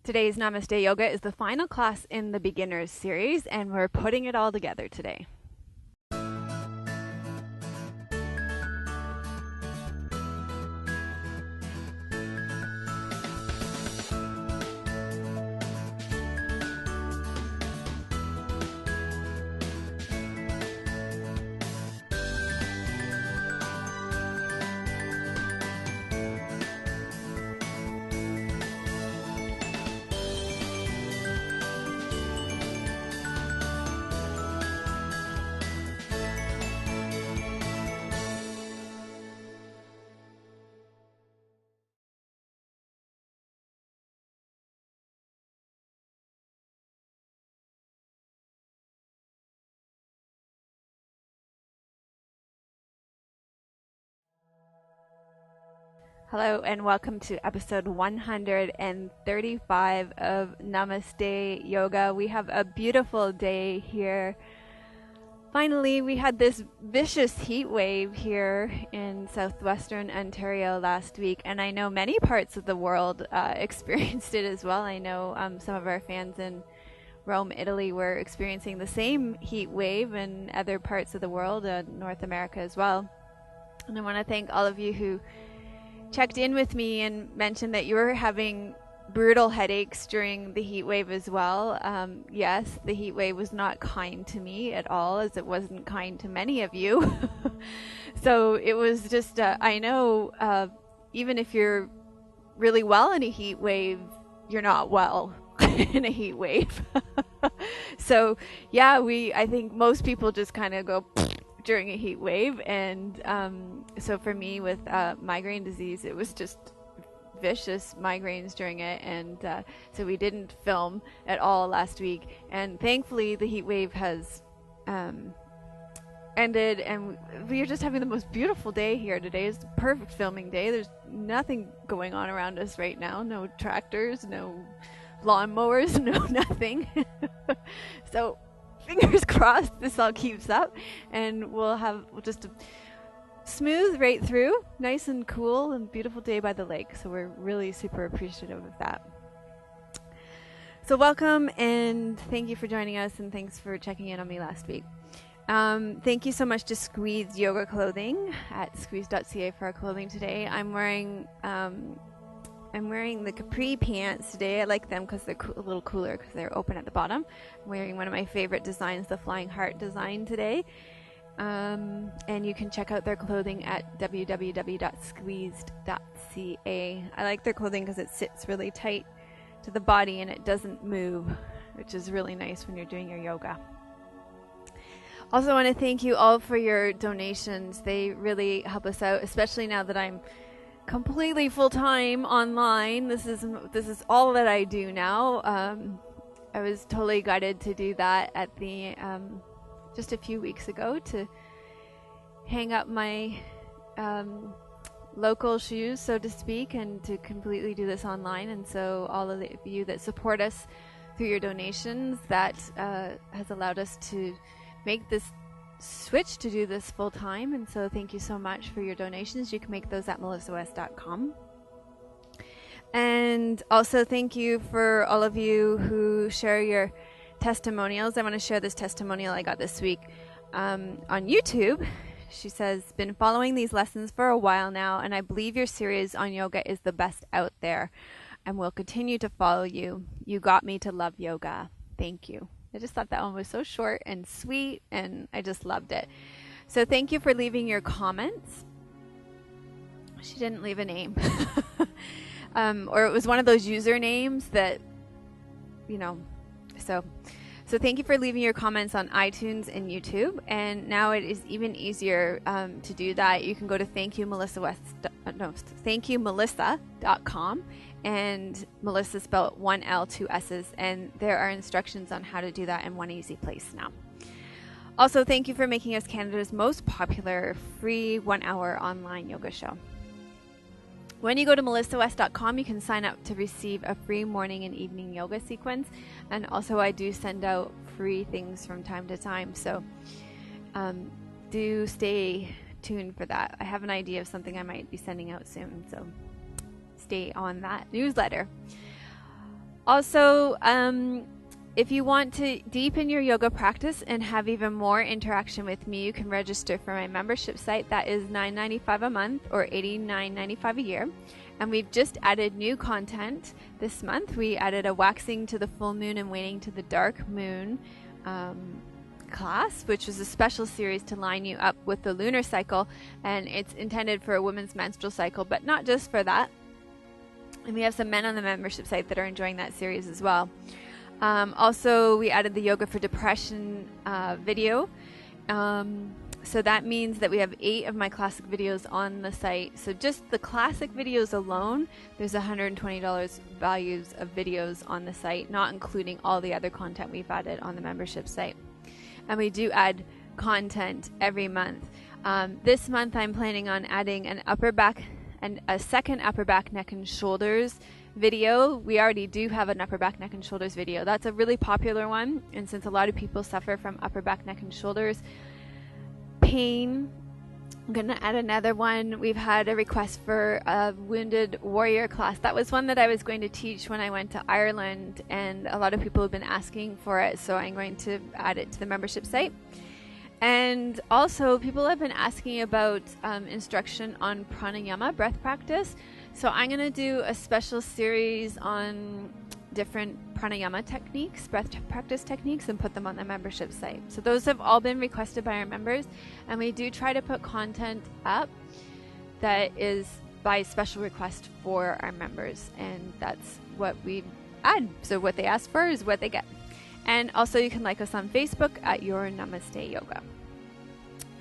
Today's Namaste Yoga is the final class in the beginners series, and we're putting it all together today. Hello and welcome to episode 135 of Namaste Yoga. We have a beautiful day here. Finally, we had this vicious heat wave here in southwestern Ontario last week, and I know many parts of the world experienced it as well. I know some of our fans in Rome, Italy were experiencing the same heat wave, and other parts of the world, North America as well. And I want to thank all of you who checked in with me and mentioned that you were having brutal headaches during the heat wave as well. Yes, the heat wave was not kind to me at all, as it wasn't kind to many of you. So it was just, I know even if you're really well in a heat wave, you're not well in a heat wave. So yeah, I think most people just kind of go during a heat wave, and so for me with migraine disease, it was just vicious migraines during it, and so we didn't film at all last week, and thankfully the heat wave has ended, and we are just having the most beautiful day here. Today is the perfect filming day. There's nothing going on around us right now, no tractors, no lawnmowers, no nothing. So fingers crossed this all keeps up, and we'll just smooth right through, nice and cool and beautiful day by the lake. So we're really super appreciative of that. So welcome, and thank you for joining us, and thanks for checking in on me last week. Thank you so much to Squeeze Yoga Clothing at squeeze.ca for our clothing today. I'm wearing the capri pants today. I like them because they're a little cooler because they're open at the bottom. I'm wearing one of my favorite designs, the Flying Heart design today. And you can check out their clothing at www.squeezed.ca. I like their clothing because it sits really tight to the body and it doesn't move, which is really nice when you're doing your yoga. Also, I want to thank you all for your donations. They really help us out, especially now that I'm completely full-time online. This is all that I do now. I was totally guided to do that at the just a few weeks ago, to hang up my local shoes, so to speak, and to completely do this online. And so all of you that support us through your donations, that has allowed us to make this switch to do this full time, and so thank you so much for your donations. You can make those at melissawest.com. And also thank you for all of you who share your testimonials. I want to share this testimonial I got this week on YouTube. She says, been following these lessons for a while now, and I believe your series on yoga is the best out there, and will continue to follow you. You got me to love yoga. Thank you. I just thought that one was so short and sweet, and I just loved it. So thank you for leaving your comments. She didn't leave a name. Or it was one of those usernames that, so thank you for leaving your comments on iTunes and YouTube. And now it is even easier to do that. You can go to thankyoumelissa.com, and Melissa spelled 1 L 2 S's, and there are instructions on how to do that in one easy place now. Also, thank you for making us Canada's most popular free 1-hour online yoga show. When you go to melissawest.com, you can sign up to receive a free morning and evening yoga sequence. And also I do send out free things from time to time. So do stay tuned for that. I have an idea of something I might be sending out soon. So stay on that newsletter. Also, if you want to deepen your yoga practice and have even more interaction with me, you can register for my membership site. That is $9.95 a month or $89.95 a year. And we've just added new content this month. We added a waxing to the full moon and waning to the dark moon class, which was a special series to line you up with the lunar cycle. And it's intended for a woman's menstrual cycle, but not just for that. And we have some men on the membership site that are enjoying that series as well. Also, we added the Yoga for Depression video. So that means that we have 8 of my classic videos on the site. So just the classic videos alone, there's $120 values of videos on the site, not including all the other content we've added on the membership site. And we do add content every month. This month I'm planning on adding an upper back and a second upper back, neck, and shoulders video. We already do have an upper back, neck, and shoulders video. That's a really popular one, and since a lot of people suffer from upper back, neck, and shoulders pain, I'm going to add another one. We've had a request for a wounded warrior class. That was one that I was going to teach when I went to Ireland, and a lot of people have been asking for it, so I'm going to add it to the membership site. And also, people have been asking about instruction on pranayama, breath practice. So I'm going to do a special series on different pranayama techniques, breath practice techniques, and put them on the membership site. So those have all been requested by our members, and we do try to put content up that is by special request for our members, and that's what we add. So what they ask for is what they get. And also you can like us on Facebook at Your Namaste Yoga.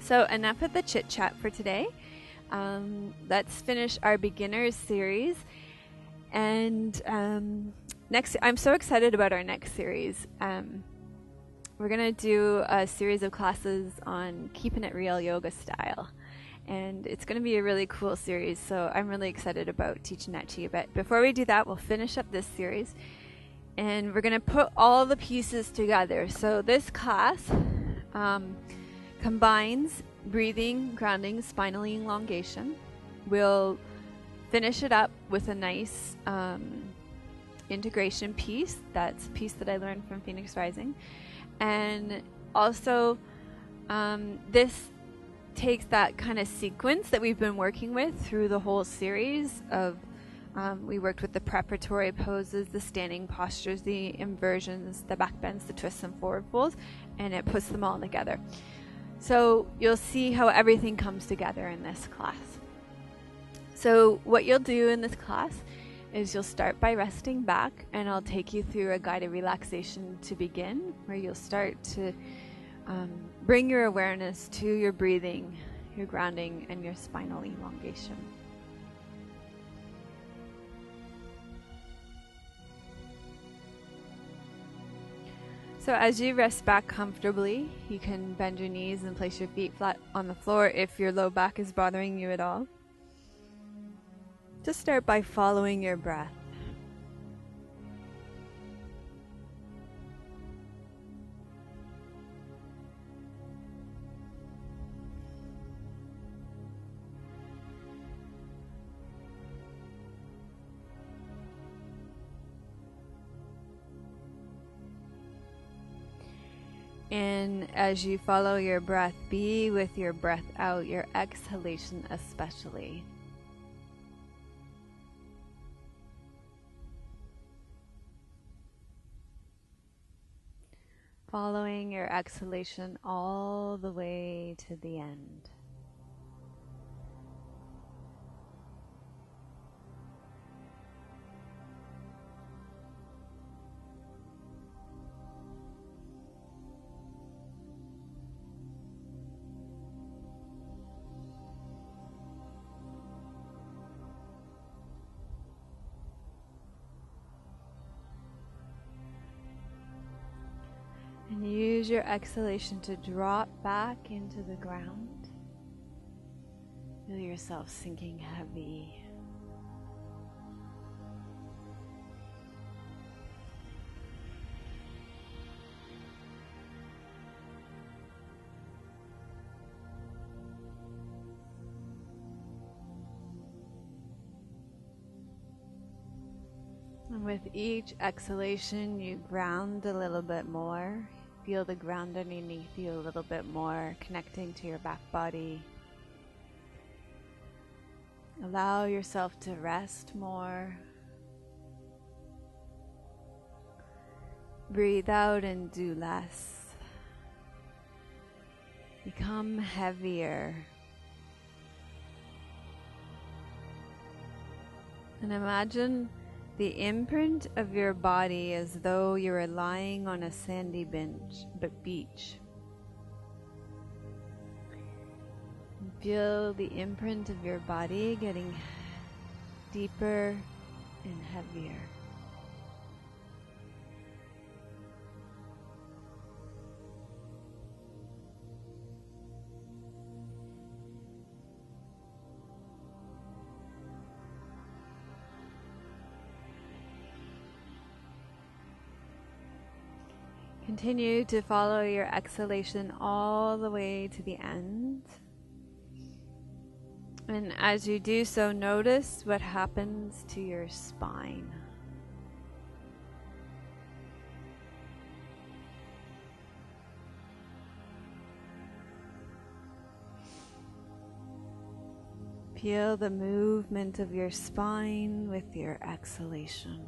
So enough of the chit chat for today. Let's finish our beginners series. And next, I'm so excited about our next series. We're going to do a series of classes on keeping it real yoga style. And it's going to be a really cool series, so I'm really excited about teaching that to you. But before we do that, we'll finish up this series. And we're going to put all the pieces together. So this class combines breathing, grounding, spinal elongation. We'll finish it up with a nice integration piece. That's a piece that I learned from Phoenix Rising. And also, this takes that kind of sequence that we've been working with through the whole series of we worked with the preparatory poses, the standing postures, the inversions, the back bends, the twists, and forward folds, and it puts them all together. So you'll see how everything comes together in this class. So what you'll do in this class is you'll start by resting back, and I'll take you through a guided relaxation to begin, where you'll start to bring your awareness to your breathing, your grounding, and your spinal elongation. So as you rest back comfortably, you can bend your knees and place your feet flat on the floor if your low back is bothering you at all. Just start by following your breath. And as you follow your breath, be with your breath out, your exhalation especially. Following your exhalation all the way to the end. And use your exhalation to drop back into the ground. Feel yourself sinking heavy. And with each exhalation, you ground a little bit more. Feel the ground underneath you a little bit more, connecting to your back body. Allow yourself to rest more. Breathe out and do less. Become heavier. And imagine the imprint of your body as though you were lying on a sandy beach. Feel the imprint of your body getting deeper and heavier. Continue to follow your exhalation all the way to the end. And as you do so, notice what happens to your spine. Feel the movement of your spine with your exhalation.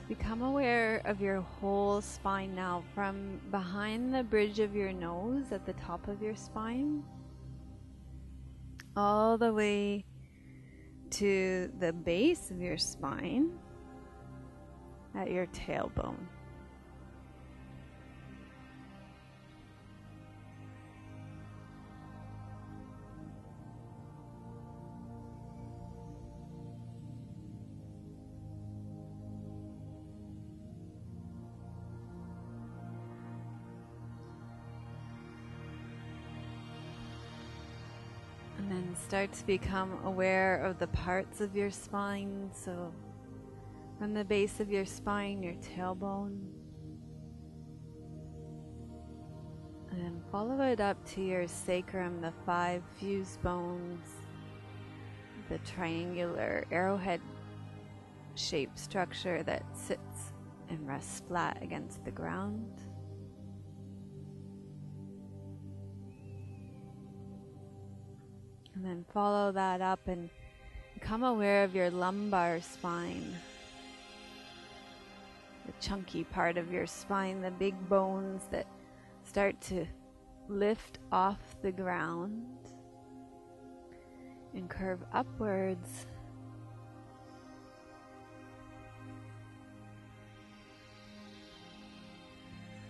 Become aware of your whole spine now, from behind the bridge of your nose at the top of your spine, all the way to the base of your spine at your tailbone. And then start to become aware of the parts of your spine. So from the base of your spine, your tailbone. And then follow it up to your sacrum, the 5 fused bones, the triangular arrowhead shaped structure that sits and rests flat against the ground. And then follow that up and become aware of your lumbar spine, the chunky part of your spine, the big bones that start to lift off the ground and curve upwards.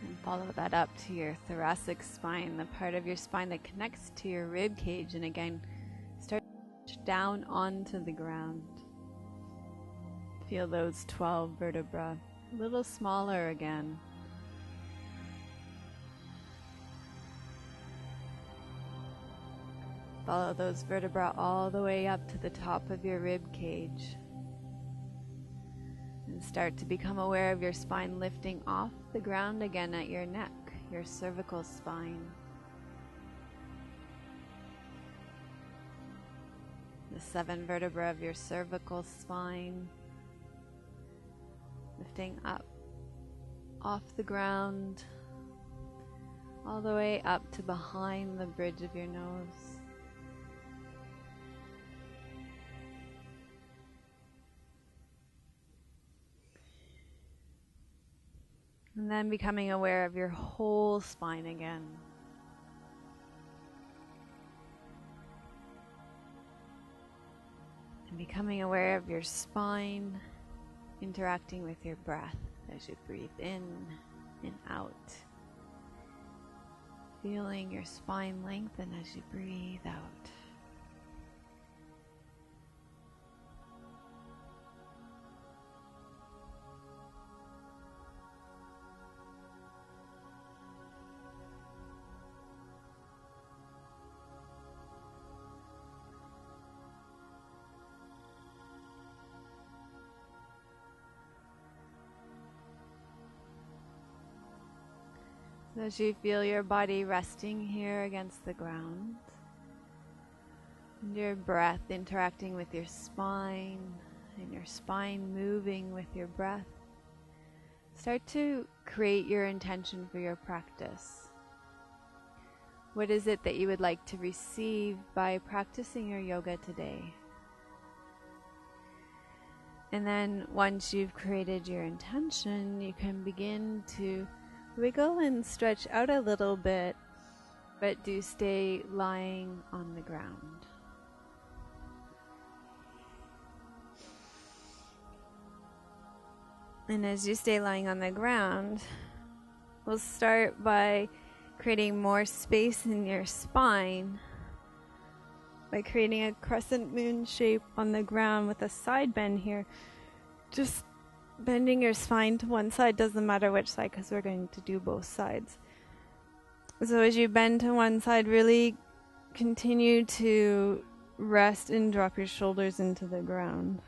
And follow that up to your thoracic spine, the part of your spine that connects to your rib cage, and again start down onto the ground. Feel those 12 vertebrae a little smaller again. Follow those vertebrae all the way up to the top of your rib cage. And start to become aware of your spine lifting off the ground again at your neck, your cervical spine. The 7 vertebrae of your cervical spine lifting up off the ground all the way up to behind the bridge of your nose. And then becoming aware of your whole spine again. And becoming aware of your spine interacting with your breath as you breathe in and out. Feeling your spine lengthen as you breathe out. As you feel your body resting here against the ground, and your breath interacting with your spine, and your spine moving with your breath, start to create your intention for your practice. What is it that you would like to receive by practicing your yoga today? And then once you've created your intention, you can begin to wiggle and stretch out a little bit, but do stay lying on the ground. And as you stay lying on the ground, we'll start by creating more space in your spine by creating a crescent moon shape on the ground with a side bend here. Just bending your spine to one side, doesn't matter which side because we're going to do both sides. So as you bend to one side, really continue to rest and drop your shoulders into the ground.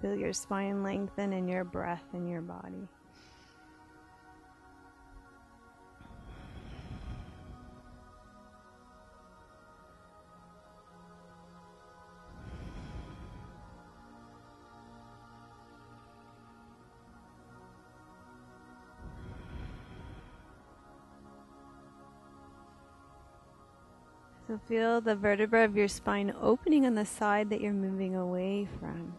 Feel your spine lengthen and your breath in your body. So feel the vertebra of your spine opening on the side that you're moving away from.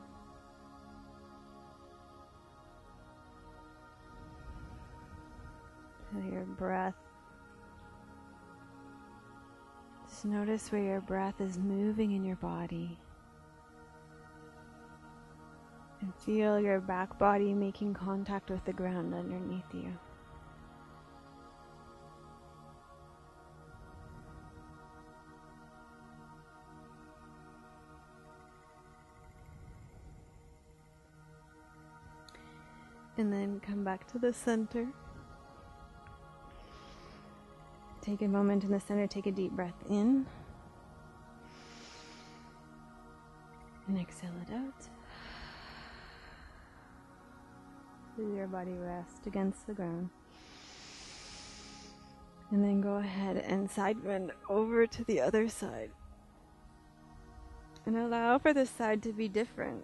Feel your breath. Just notice where your breath is moving in your body. And feel your back body making contact with the ground underneath you. And then come back to the center. Take a moment in the center, take a deep breath in. And exhale it out. Feel your body rest against the ground. And then go ahead and side bend over to the other side. And allow for this side to be different.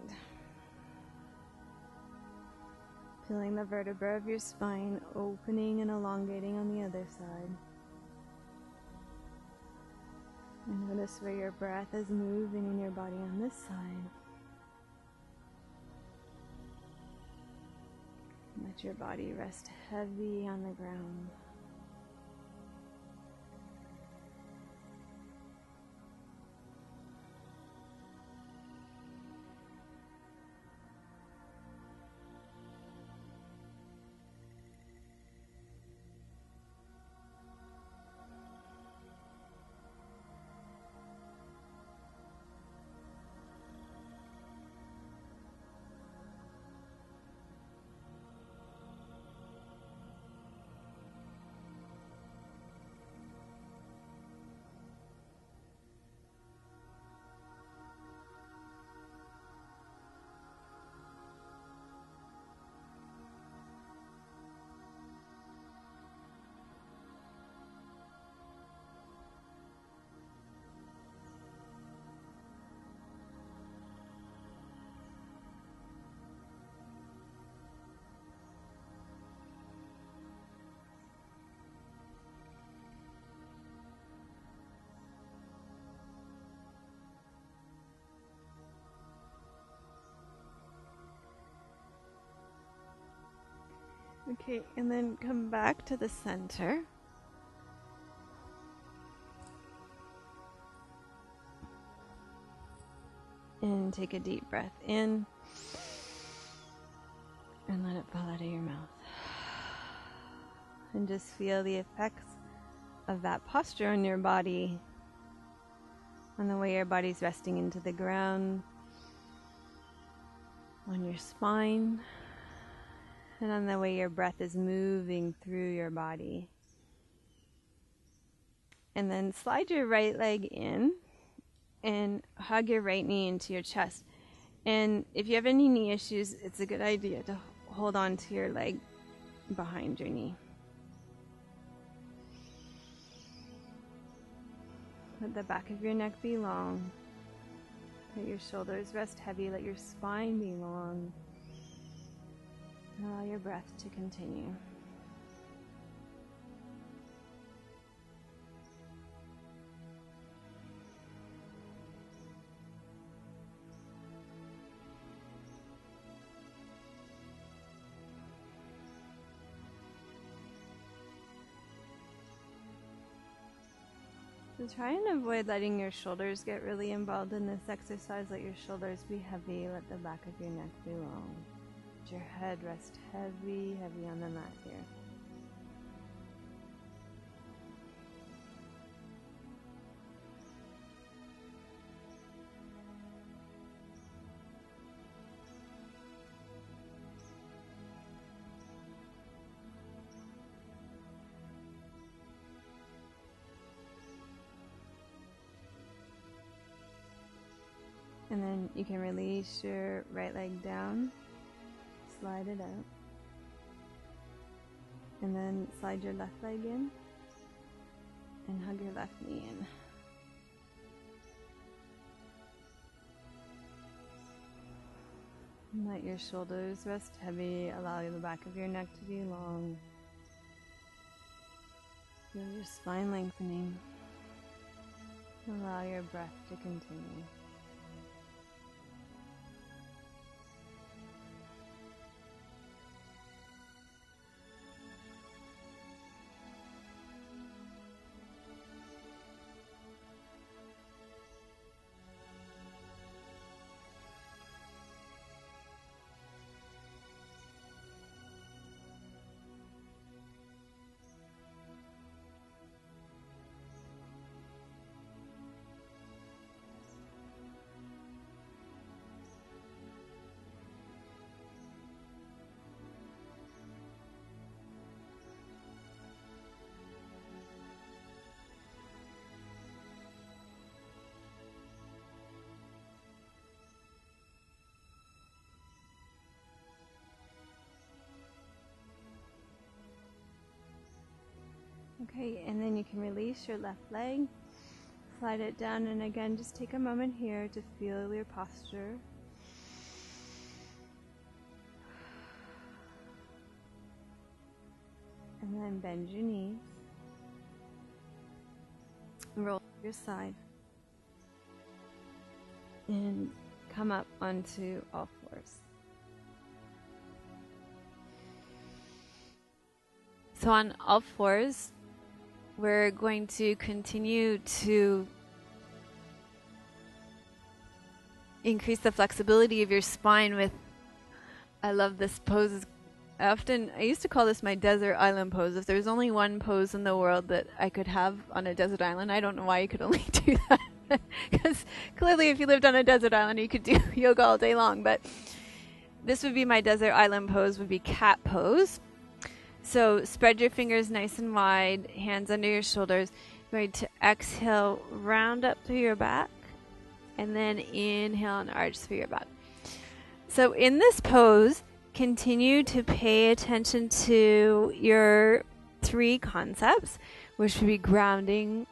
Feeling the vertebra of your spine opening and elongating on the other side. And notice where your breath is moving in your body on this side. Let your body rest heavy on the ground. Okay, and then come back to the center. And take a deep breath in. And let it fall out of your mouth. And just feel the effects of that posture on your body. On the way your body's resting into the ground. On your spine. And on the way your breath is moving through your body. And then slide your right leg in and hug your right knee into your chest. And if you have any knee issues, it's a good idea to hold on to your leg behind your knee. Let the back of your neck be long. Let your shoulders rest heavy. Let your spine be long. Allow your breath to continue. So try and avoid letting your shoulders get really involved in this exercise. Let your shoulders be heavy. Let the back of your neck be long. Let your head rest heavy, heavy on the mat here. And then you can release your right leg down, slide it out, and then slide your left leg in and hug your left knee in. And let your shoulders rest heavy, allow the back of your neck to be long. Feel your spine lengthening. Allow your breath to continue. Okay, and then you can release your left leg, slide it down, and again, just take a moment here to feel your posture. And then bend your knees, roll to your side, and come up onto all fours. So on all fours, we're going to continue to increase the flexibility of your spine with, I love this pose. I used to call this my desert island pose. If there's only one pose in the world that I could have on a desert island, I don't know why you could only do that. Because clearly if you lived on a desert island, you could do yoga all day long. But this would be my desert island pose, would be cat pose. So spread your fingers nice and wide, hands under your shoulders. You're going to exhale, round up through your back, and then inhale and arch through your back. So in this pose, continue to pay attention to your three concepts, which would be grounding,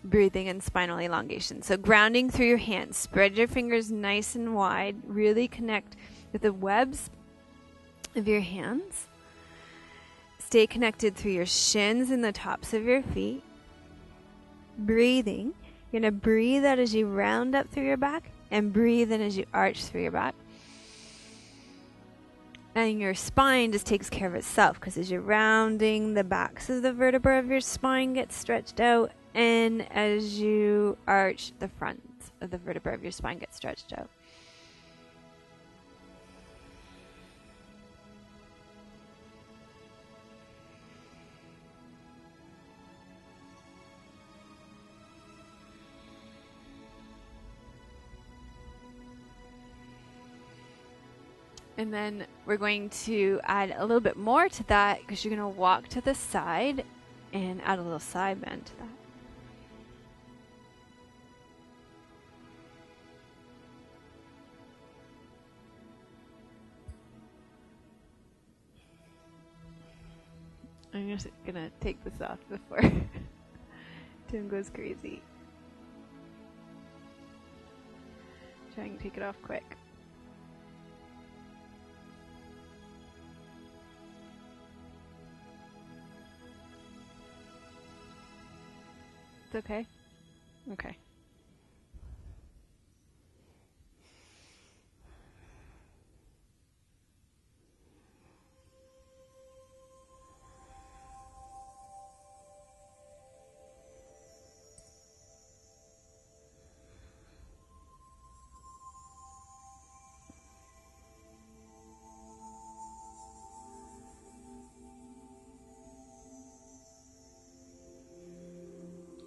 breathing, and spinal elongation. So grounding through your hands. Spread your fingers nice and wide. Really connect with the webs of your hands. Stay connected through your shins and the tops of your feet. Breathing. You're going to breathe out as you round up through your back and breathe in as you arch through your back. And your spine just takes care of itself because as you're rounding, the backs of the vertebrae of your spine get stretched out, and as you arch, the front of the vertebrae of your spine gets stretched out. And then we're going to add a little bit more to that because you're going to walk to the side and add a little side bend to that. I'm just gonna take this off before Tim goes crazy. Try and take it off quick. It's okay? Okay.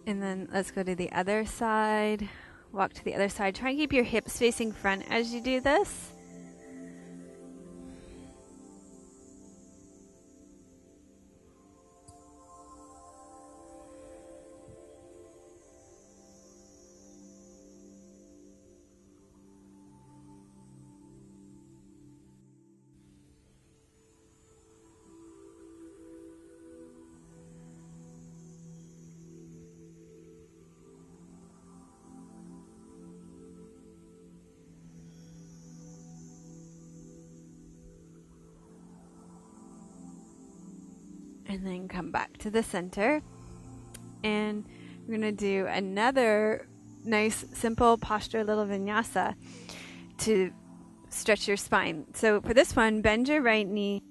And then let's go to the other side. Walk to the other side. Try and keep your hips facing front as you do this. And then come back to the center. And we're going to do another nice, simple posture little vinyasa to stretch your spine. So for this one, bend your right knee.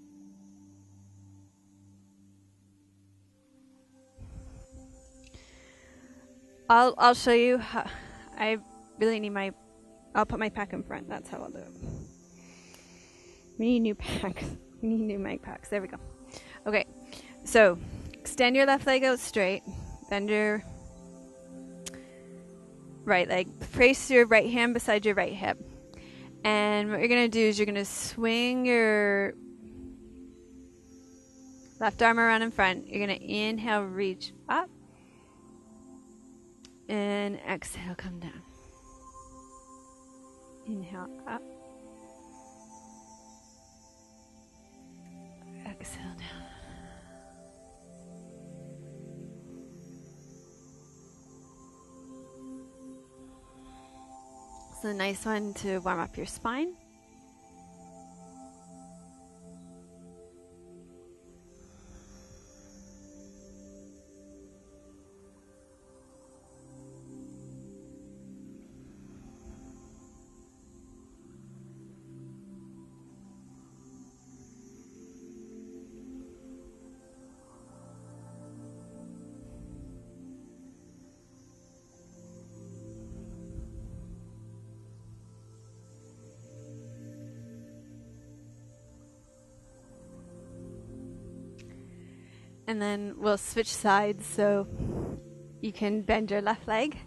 I'll show you how. I really need I'll put my pack in front. That's how I'll do it. We need new packs. We need new mic packs. There we go. Okay. So, extend your left leg out straight. Bend your right leg. Place your right hand beside your right hip. And what you're going to do is you're going to swing your left arm around in front. You're going to inhale, reach up. And exhale, come down. Inhale, up. Exhale, down. So a nice one to warm up your spine. And then we'll switch sides so you can bend your left leg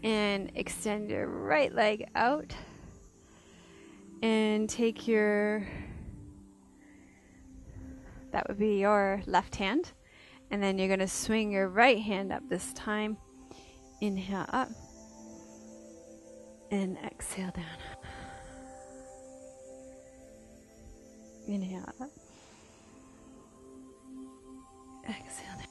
and extend your right leg out and take that would be your left hand, and then you're going to swing your right hand up this time. Inhale up and exhale down. Inhale up. Exhale down.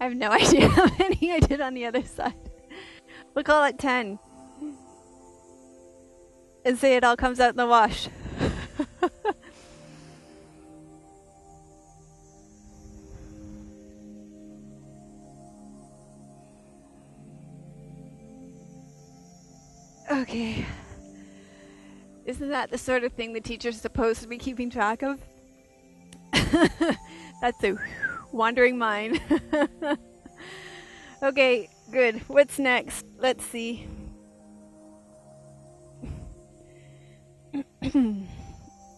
I have no idea how many I did on the other side. We'll call it 10. And say it all comes out in the wash. Okay. Isn't that the sort of thing the teacher's supposed to be keeping track of? That's a wandering mind. Okay, good. What's next? Let's see.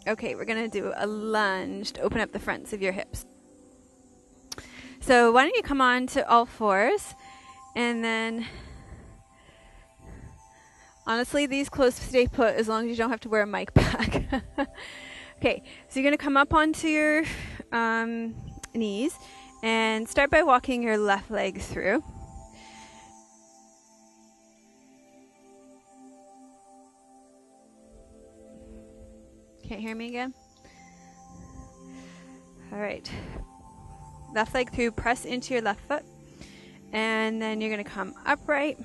Okay, we're going to do a lunge to open up the fronts of your hips. So why don't you come on to all fours, and then honestly, these clothes stay put as long as you don't have to wear a mic pack. Okay, so you're going to come up onto your knees and start by walking your left leg through. Can't hear me again? All right. Left leg through, press into your left foot, and then you're going to come upright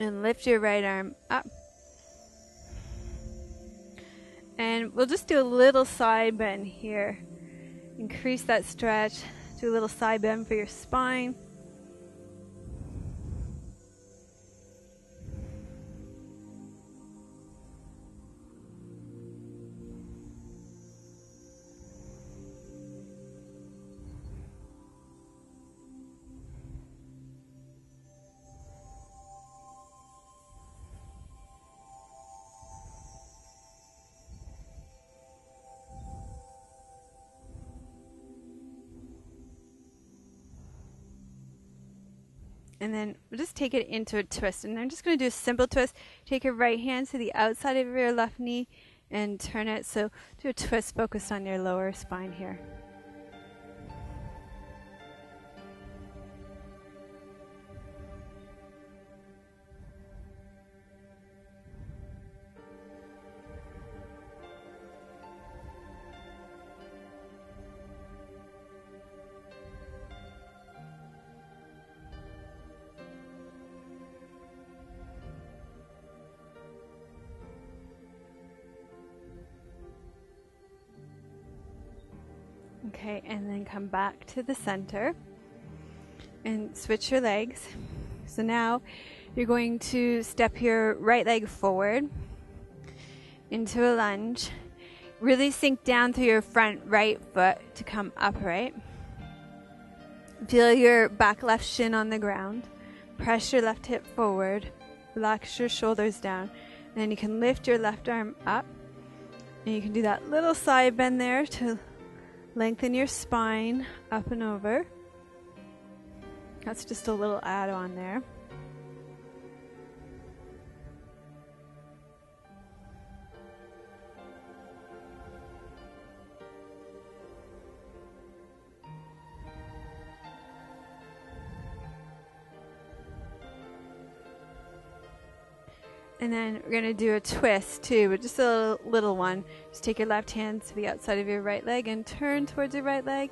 and lift your right arm up. And we'll just do a little side bend here. Increase that stretch. Do a little side bend for your spine. And then we'll just take it into a twist. And I'm just going to do a simple twist. Take your right hand to the outside of your left knee and turn it. So do a twist focused on your lower spine here. Okay, and then come back to the center and switch your legs. So now you're going to step your right leg forward into a lunge. Really sink down through your front right foot to come upright. Feel your back left shin on the ground. Press your left hip forward. Relax your shoulders down. And then you can lift your left arm up. And you can do that little side bend there to lengthen your spine up and over. That's just a little add-on there. And then we're going to do a twist too, but just a little one. Just take your left hand to the outside of your right leg and turn towards your right leg.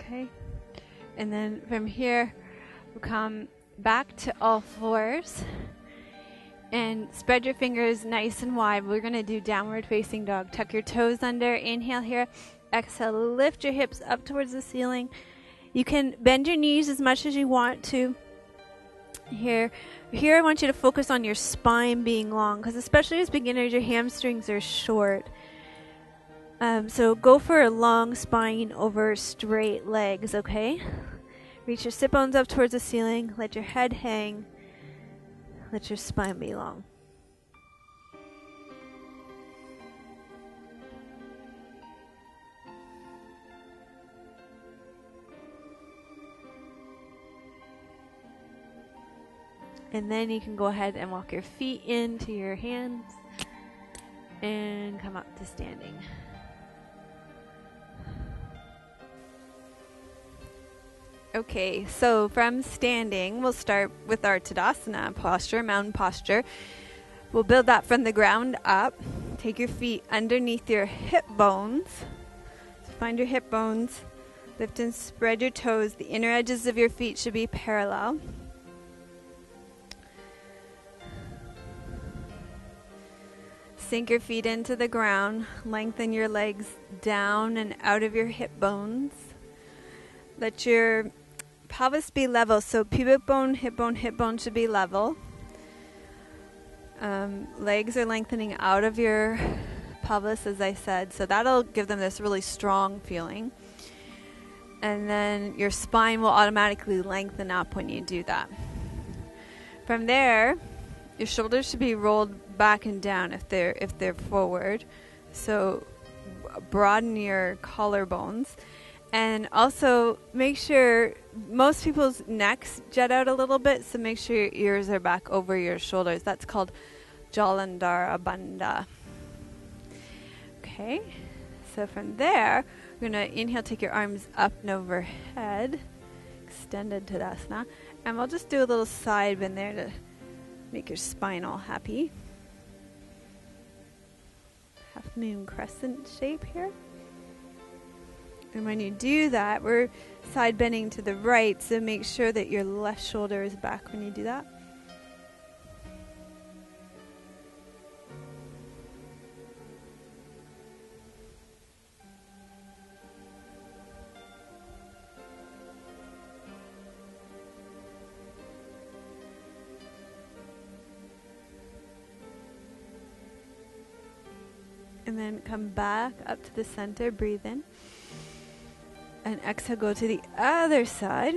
Okay, and then from here we'll come back to all fours and spread your fingers nice and wide. We're going to do downward facing dog. Tuck your toes under, inhale here, exhale, lift your hips up towards the ceiling. You can bend your knees as much as you want to. Here I want you to focus on your spine being long, because especially as beginners your hamstrings are short. So go for a long spine over straight legs, okay? Reach your sit bones up towards the ceiling. Let your head hang. Let your spine be long. And then you can go ahead and walk your feet into your hands and come up to standing. Okay, so from standing, we'll start with our Tadasana posture, mountain posture. We'll build that from the ground up. Take your feet underneath your hip bones. So find your hip bones. Lift and spread your toes. The inner edges of your feet should be parallel. Sink your feet into the ground. Lengthen your legs down and out of your hip bones. Let your pelvis be level. So pubic bone, hip bone should be level. Legs are lengthening out of your pelvis, as I said. So that'll give them this really strong feeling. And then your spine will automatically lengthen up when you do that. From there, your shoulders should be rolled back and down if they're forward. So broaden your collarbones. And also make sure, most people's necks jut out a little bit, so make sure your ears are back over your shoulders. That's called Jalandhara Bandha. Okay, so from there, we're going to inhale, take your arms up and overhead, extended Tadasana, and we'll just do a little side bend there to make your spine all happy. Half moon crescent shape here. And when you do that, we're side bending to the right, so make sure that your left shoulder is back when you do that. And then come back up to the center, breathe in. And exhale, go to the other side.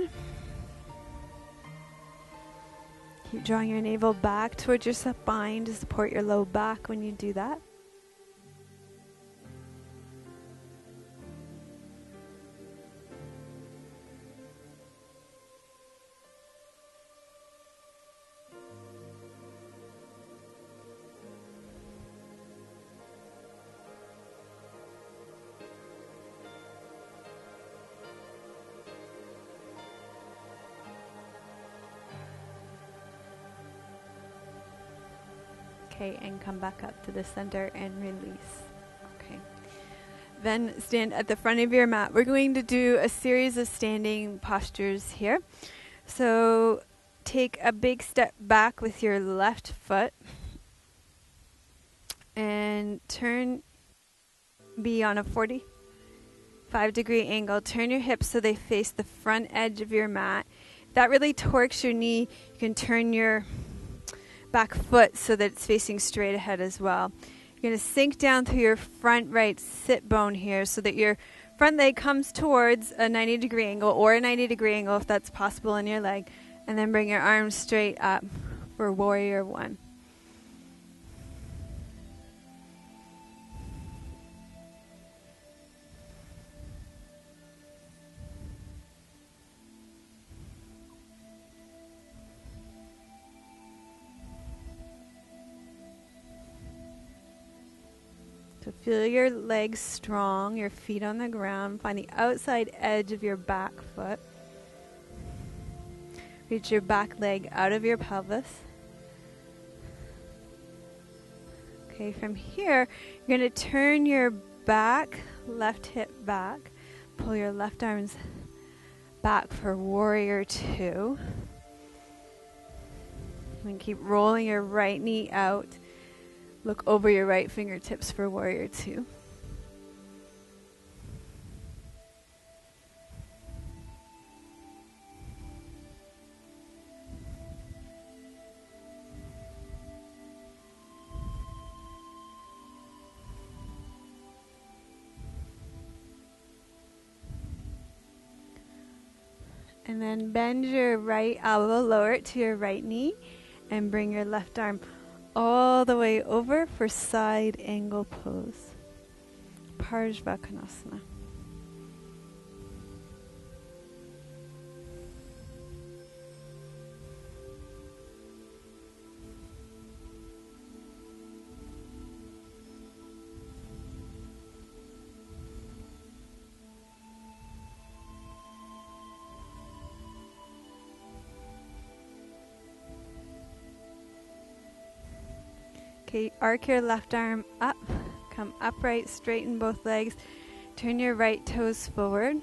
Keep drawing your navel back towards your spine to support your low back when you do that. Okay, and come back up to the center and release. Okay. Then stand at the front of your mat. We're going to do a series of standing postures here. So take a big step back with your left foot and be on a 45-degree angle. Turn your hips so they face the front edge of your mat. If that really torques your knee, you can turn your back foot so that it's facing straight ahead as well. You're going to sink down through your front right sit bone here so that your front leg comes towards a 90-degree angle, or a 90-degree angle if that's possible in your leg, and then bring your arms straight up for warrior one. So feel your legs strong, your feet on the ground. Find the outside edge of your back foot. Reach your back leg out of your pelvis. Okay, from here, you're going to turn your back, left hip back. Pull your left arms back for warrior two. And keep rolling your right knee out. Look over your right fingertips for warrior two. And then bend your right elbow, lower it to your right knee, and bring your left arm all the way over for side angle pose. Parshvakonasana. Okay, arc your left arm up, come upright, straighten both legs, turn your right toes forward.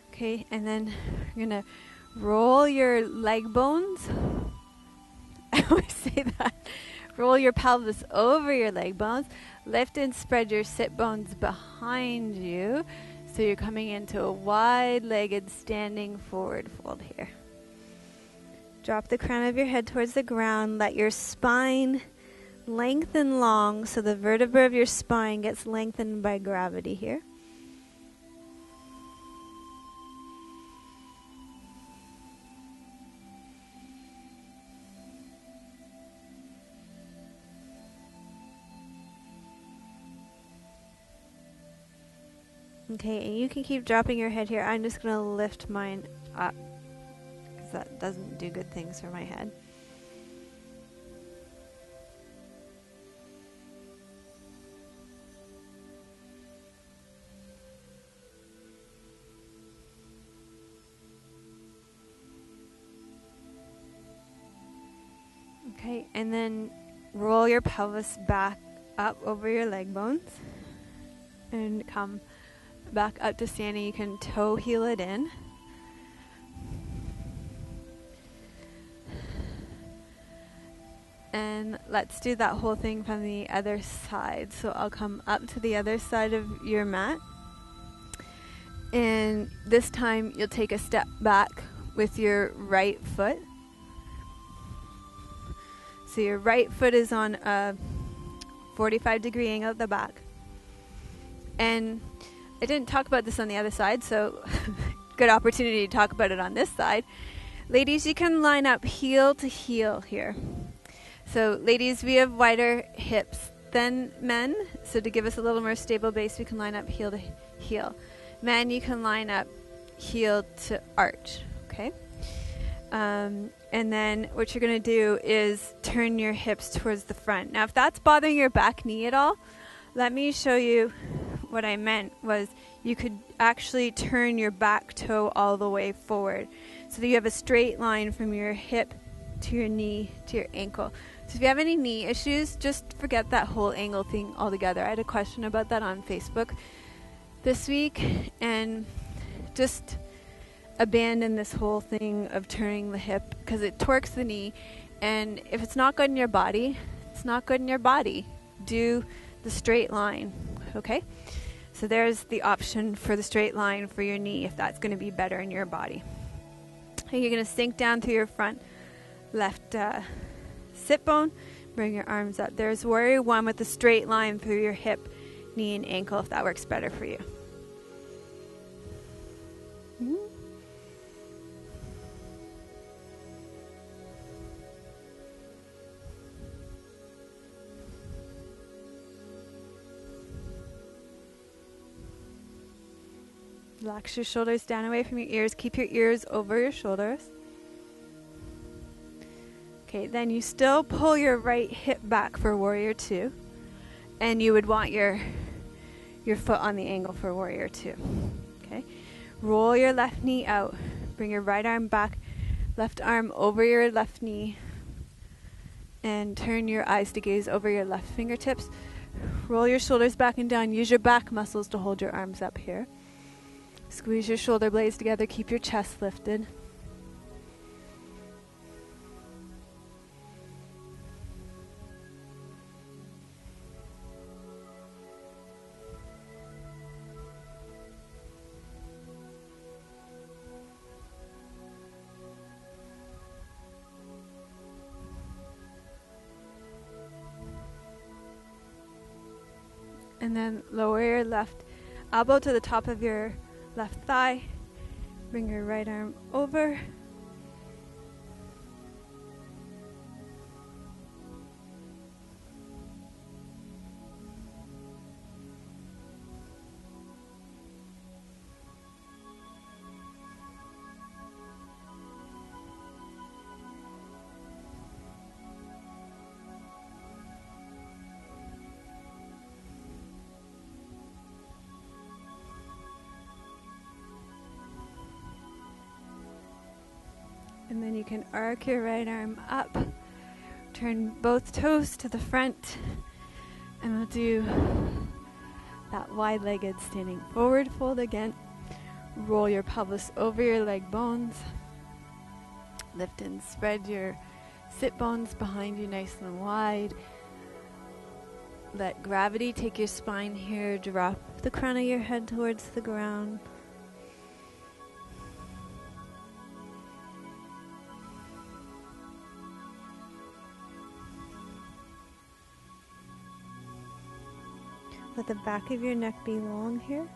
Okay, and then you're going to roll your leg bones. I always say that. Roll your pelvis over your leg bones. Lift and spread your sit bones behind you. So you're coming into a wide-legged standing forward fold here. Drop the crown of your head towards the ground. Let your spine lengthen long so the vertebra of your spine gets lengthened by gravity here. Okay, and you can keep dropping your head here. I'm just going to lift mine up because that doesn't do good things for my head. Okay, and then roll your pelvis back up over your leg bones and come back up to standing. You can toe heel it in. And let's do that whole thing from the other side. So I'll come up to the other side of your mat. And this time you'll take a step back with your right foot. So your right foot is on a 45-degree angle at the back. And I didn't talk about this on the other side, so good opportunity to talk about it on this side. Ladies, you can line up heel to heel here. So ladies, we have wider hips than men, so to give us a little more stable base, we can line up heel to heel. Men, you can line up heel to arch, okay? And then what you're going to do is turn your hips towards the front. Now, if that's bothering your back knee at all, let me show you what I meant was you could actually turn your back toe all the way forward so that you have a straight line from your hip to your knee to your ankle. So if you have any knee issues, just forget that whole angle thing altogether. I had a question about that on Facebook this week, and just abandon this whole thing of turning the hip because it torques the knee, and if it's not good in your body, it's not good in your body. Do the straight line, okay? So there's the option for the straight line for your knee if that's going to be better in your body. And you're going to sink down through your front left sit bone, bring your arms up. There's warrior one with a straight line through your hip, knee, and ankle if that works better for you. Mm-hmm. Relax your shoulders down away from your ears. Keep your ears over your shoulders. Okay, then you still pull your right hip back for warrior two. And you would want your foot on the angle for warrior two. Okay, roll your left knee out. Bring your right arm back, left arm over your left knee. And turn your eyes to gaze over your left fingertips. Roll your shoulders back and down. Use your back muscles to hold your arms up here. Squeeze your shoulder blades together. Keep your chest lifted. And then lower your left elbow to the top of your left thigh. Bring your right arm over. And then you can arc your right arm up, turn both toes to the front, and we'll do that wide-legged standing forward fold again. Roll your pelvis over your leg bones. Lift and spread your sit bones behind you nice and wide. Let gravity take your spine here. Drop the crown of your head towards the ground. Let the back of your neck be long here.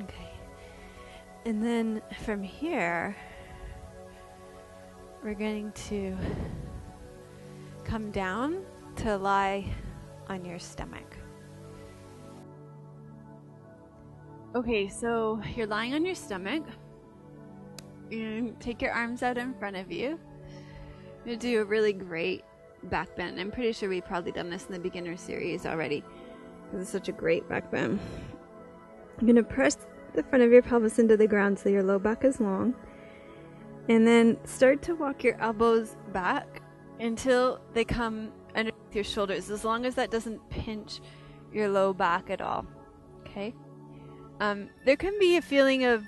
Okay. And then from here, we're going to come down to lie on your stomach. Okay, so you're lying on your stomach. You take your arms out in front of you. You're going to do a really great back bend. I'm pretty sure we've probably done this in the beginner series already. This is such a great back bend. You're going to press the front of your pelvis into the ground so your low back is long. And then start to walk your elbows back until they come underneath your shoulders, as long as that doesn't pinch your low back at all. Okay? There can be a feeling of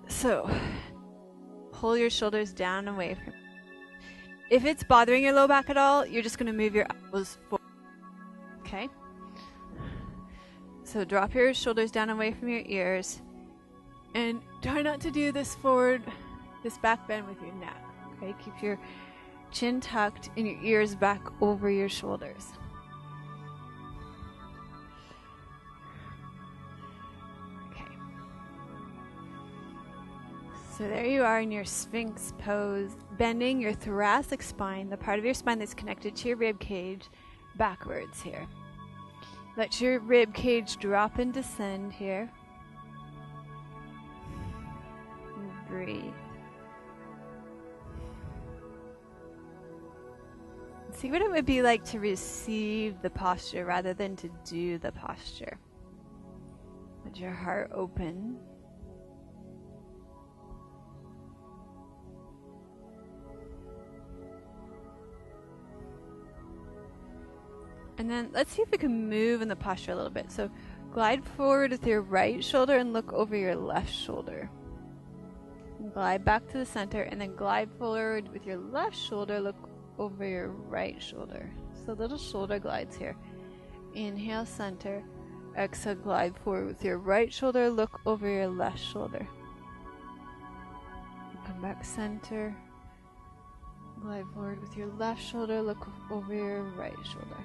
so pull your shoulders down away from. If it's bothering your low back at all, you're just going to move your elbows forward. Okay? So drop your shoulders down away from your ears and try not to do this back bend with your neck. Okay? Keep your chin tucked and your ears back over your shoulders. Okay. So there you are in your Sphinx pose, bending your thoracic spine, the part of your spine that's connected to your rib cage, backwards here. Let your rib cage drop and descend here. And breathe. See what it would be like to receive the posture rather than to do the posture. Let your heart open. And then let's see if we can move in the posture a little bit. So glide forward with your right shoulder and look over your left shoulder. Glide back to the center and then glide forward with your left shoulder, look over your right shoulder. So little shoulder glides here. Inhale, center. Exhale, glide forward with your right shoulder, look over your left shoulder. Come back center. Glide forward with your left shoulder, look over your right shoulder.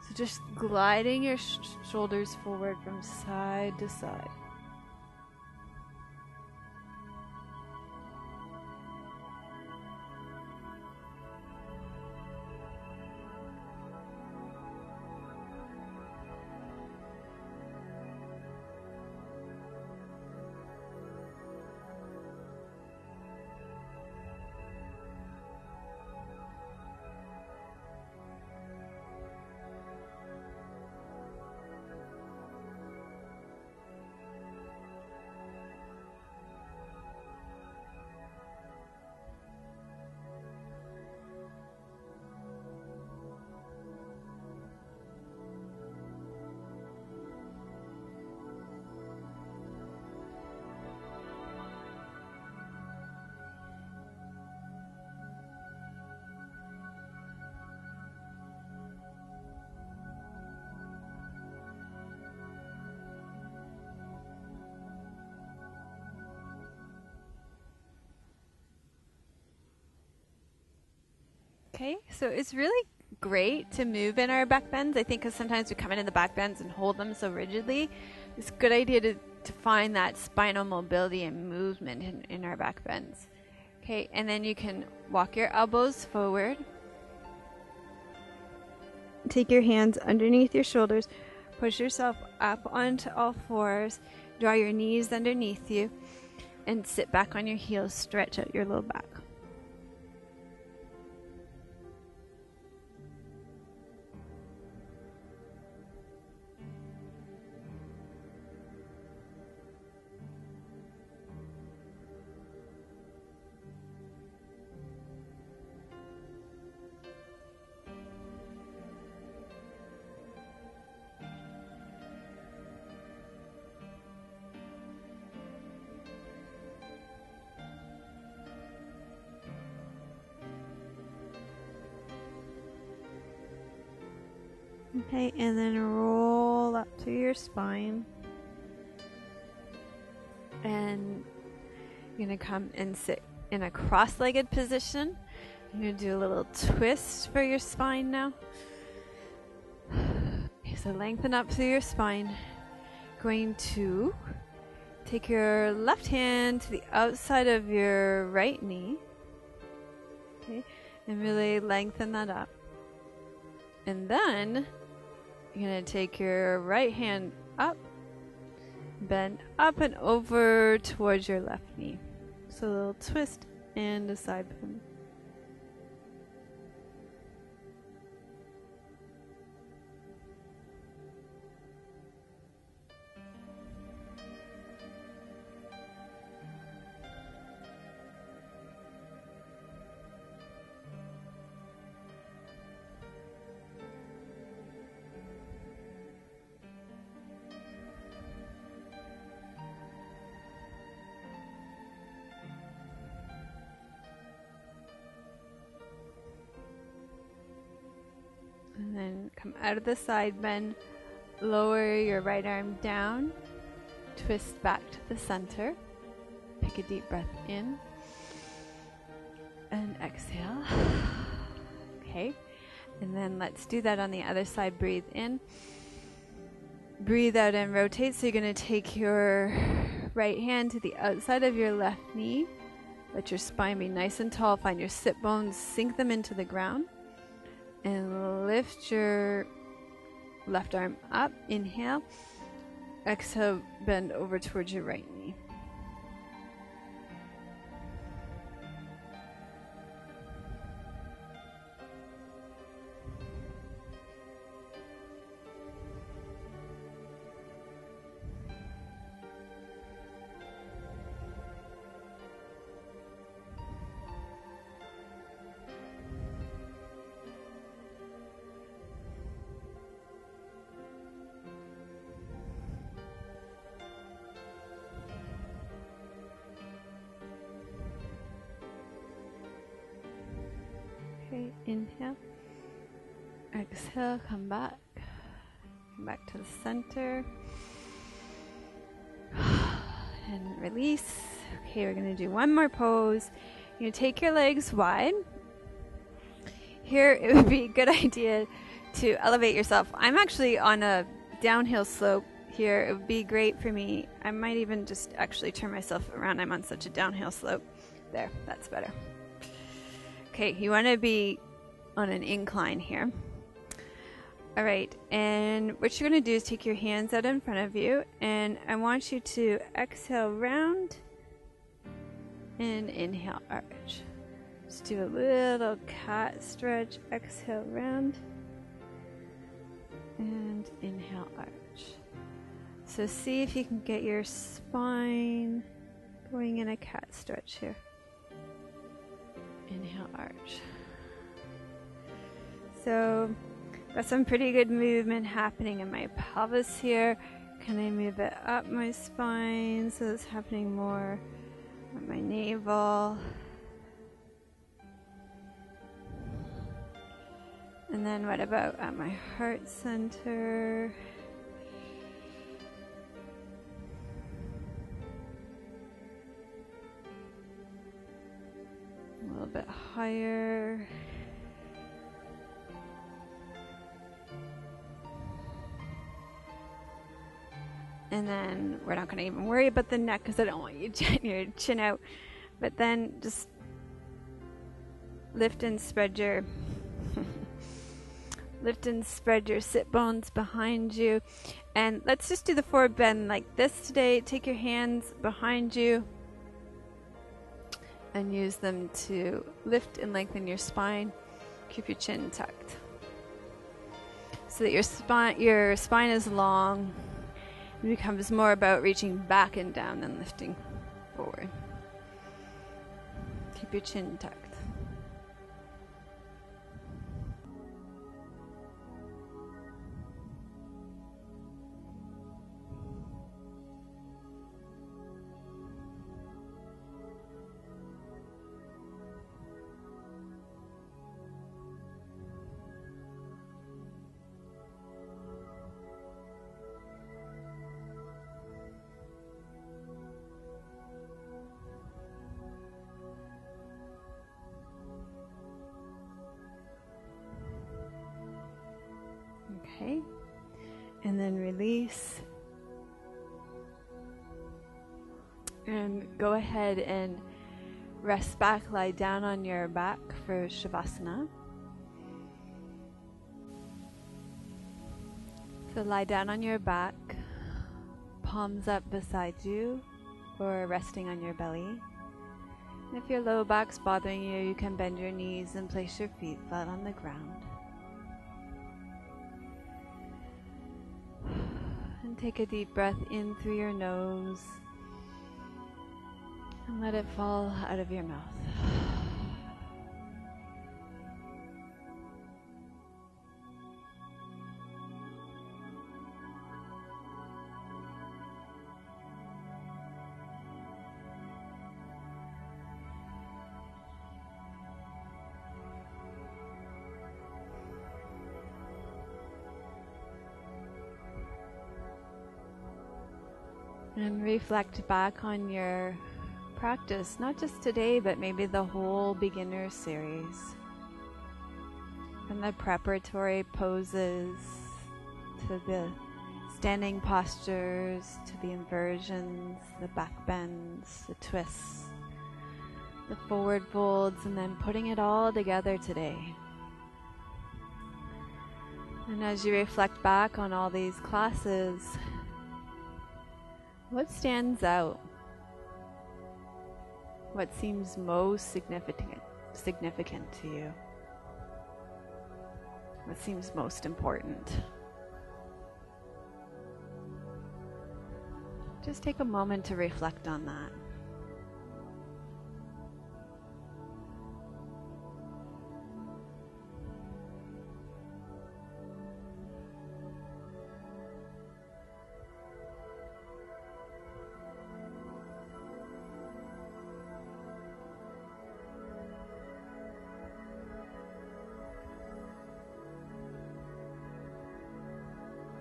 So just gliding your shoulders forward from side to side. Okay, so it's really great to move in our back bends. I think because sometimes we come into the back bends and hold them so rigidly. It's a good idea to find that spinal mobility and movement in our back bends. Okay, and then you can walk your elbows forward. Take your hands underneath your shoulders. Push yourself up onto all fours. Draw your knees underneath you. And sit back on your heels. Stretch out your low back. Okay, and then roll up through your spine. And you're going to come and sit in a cross-legged position. You're going to do a little twist for your spine now. Okay, so lengthen up through your spine. Going to take your left hand to the outside of your right knee. Okay, and really lengthen that up. And then you're going to take your right hand up, bend up and over towards your left knee. So a little twist and a side bend. And then come out of the side bend, lower your right arm down, twist back to the center, take a deep breath in, and exhale. Okay, and then let's do that on the other side. Breathe in, breathe out and rotate. So you're going to take your right hand to the outside of your left knee, let your spine be nice and tall, find your sit bones, sink them into the ground. And lift your left arm up, inhale, exhale, bend over towards your right knee. Okay, inhale, exhale, come back to the center, and release. Okay, we're going to do one more pose. You're going to take your legs wide. Here, it would be a good idea to elevate yourself. I'm actually on a downhill slope here. It would be great for me. I might even just actually turn myself around. I'm on such a downhill slope. There, that's better. Okay, you want to be on an incline here. All right, and what you're going to do is take your hands out in front of you, and I want you to exhale round and inhale arch. Just do a little cat stretch. Exhale round and inhale arch. So see if you can get your spine going in a cat stretch here. Inhale, arch. So got some pretty good movement happening in my pelvis here. Can I move it up my spine so it's happening more at my navel? And then what about at my heart center? A little bit higher. And then we're not going to even worry about the neck because I don't want you to your chin out. But then just lift and spread your sit bones behind you. And let's just do the forward bend like this today. Take your hands behind you and use them to lift and lengthen your spine. Keep your chin tucked so that your spine is long. It becomes more about reaching back and down than lifting forward. Keep your chin tucked. Okay. And then release. And go ahead and rest back, lie down on your back for Shavasana. So lie down on your back, palms up beside you or resting on your belly. And if your low back's bothering you, you can bend your knees and place your feet flat on the ground. And take a deep breath in through your nose and let it fall out of your mouth. And reflect back on your practice, not just today, but maybe the whole beginner series. From the preparatory poses, to the standing postures, to the inversions, the back bends, the twists, the forward folds, and then putting it all together today. And as you reflect back on all these classes, what stands out? What seems most significant to you? What seems most important? Just take a moment to reflect on that.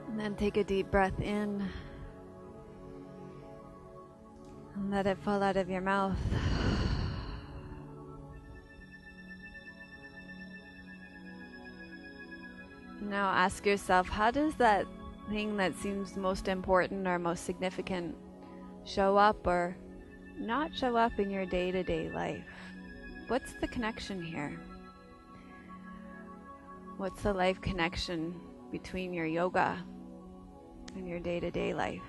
And then take a deep breath in and let it fall out of your mouth. Now ask yourself, how does that thing that seems most important or most significant show up or not show up in your day-to-day life? What's the connection here? What's the life connection between your yoga and your day-to-day life?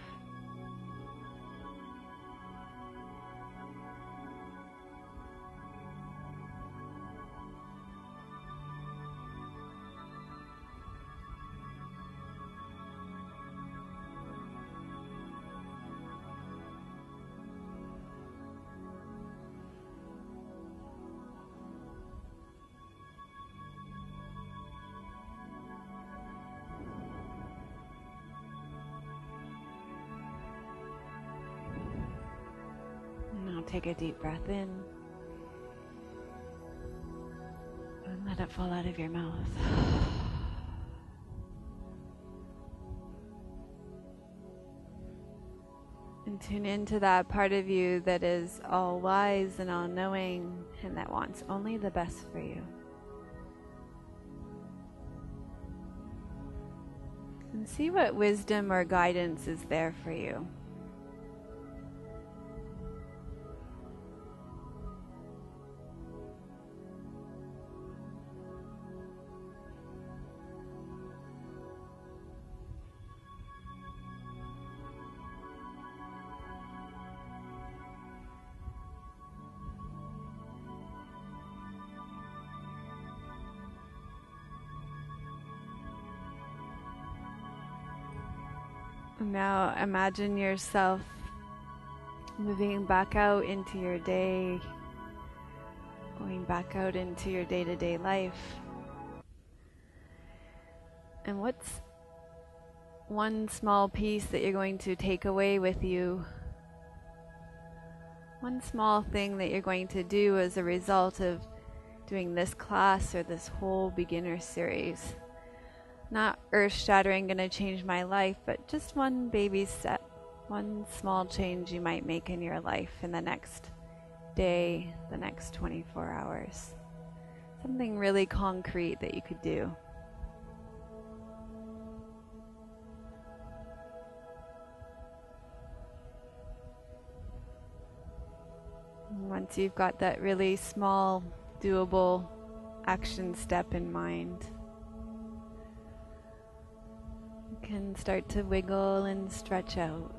Take a deep breath in and let it fall out of your mouth. And tune into that part of you that is all wise and all knowing and that wants only the best for you. And see what wisdom or guidance is there for you. Now imagine yourself moving back out into your day, going back out into your day-to-day life. And what's one small piece that you're going to take away with you? One small thing that you're going to do as a result of doing this class or this whole beginner series. Not earth-shattering, gonna change my life, but just one baby step, one small change you might make in your life in the next day, the next 24 hours. Something really concrete that you could do. Once you've got that really small, doable action step in mind, you can start to wiggle and stretch out.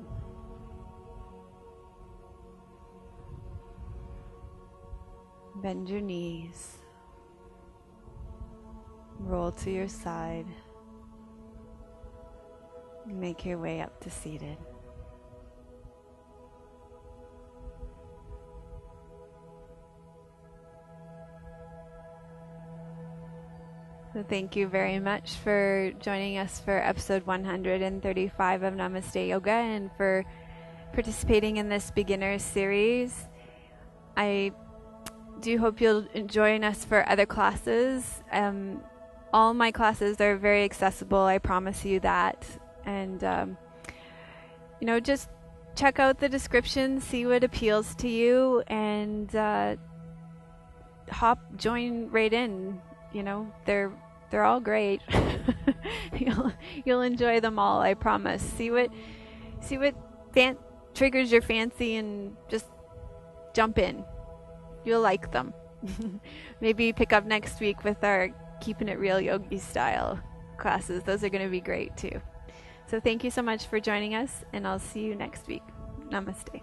Bend your knees. Roll to your side. Make your way up to seated. So thank you very much for joining us for episode 135 of Namaste Yoga and for participating in this beginner series. I do hope you'll join us for other classes. All my classes are very accessible, I promise you that. And, just check out the description, see what appeals to you, and join right in. They're all great. You'll enjoy them all, I promise. See what triggers your fancy and just jump in. You'll like them. Maybe pick up next week with our Keeping It Real Yogi style classes. Those are going to be great too. So thank you so much for joining us, and I'll see you next week. Namaste.